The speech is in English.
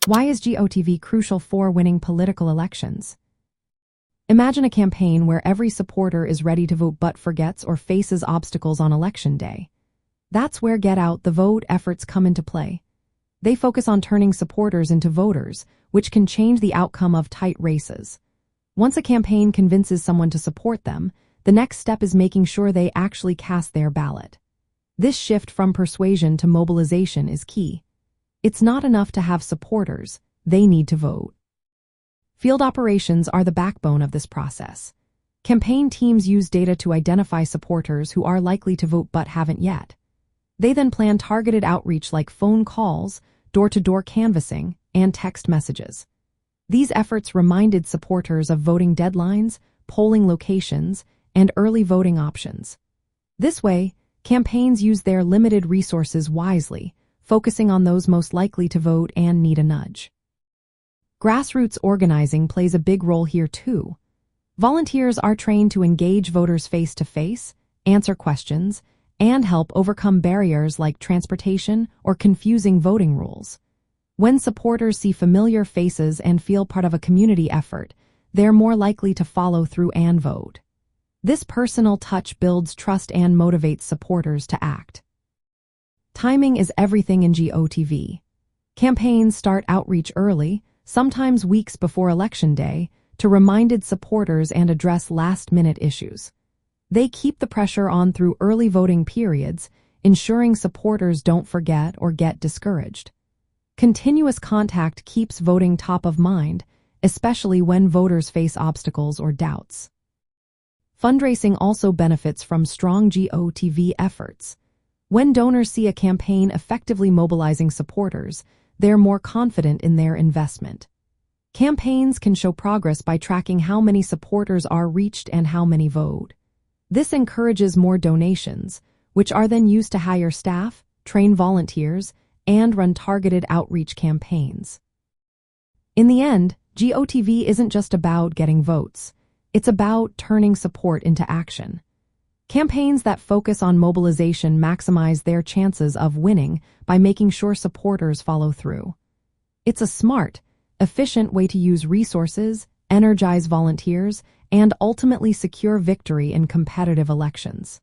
Why is GOTV crucial for winning political elections? Imagine a campaign where every supporter is ready to vote but forgets or faces obstacles on election day. That's where Get Out the Vote efforts come into play. They focus on turning supporters into voters, which can change the outcome of tight races. Once a campaign convinces someone to support them, the next step is making sure they actually cast their ballot. This shift from persuasion to mobilization is key. It's not enough to have supporters, they need to vote. Field operations are the backbone of this process. Campaign teams use data to identify supporters who are likely to vote but haven't yet. They then plan targeted outreach like phone calls, door-to-door canvassing, and text messages. These efforts reminded supporters of voting deadlines, polling locations, and early voting options. This way, campaigns use their limited resources wisely, focusing on those most likely to vote and need a nudge. Grassroots organizing plays a big role here too. Volunteers are trained to engage voters face-to-face, answer questions, and help overcome barriers like transportation or confusing voting rules. When supporters see familiar faces and feel part of a community effort, they're more likely to follow through and vote. This personal touch builds trust and motivates supporters to act. Timing is everything in GOTV. Campaigns start outreach early, sometimes weeks before Election Day, to remind supporters and address last-minute issues. They keep the pressure on through early voting periods, ensuring supporters don't forget or get discouraged. Continuous contact keeps voting top of mind, especially when voters face obstacles or doubts. Fundraising also benefits from strong GOTV efforts. When donors see a campaign effectively mobilizing supporters, they're more confident in their investment. Campaigns can show progress by tracking how many supporters are reached and how many vote. This encourages more donations, which are then used to hire staff, train volunteers, and run targeted outreach campaigns. In the end, GOTV isn't just about getting votes. It's about turning support into action. Campaigns that focus on mobilization maximize their chances of winning by making sure supporters follow through. It's a smart, efficient way to use resources, energize volunteers, and ultimately secure victory in competitive elections.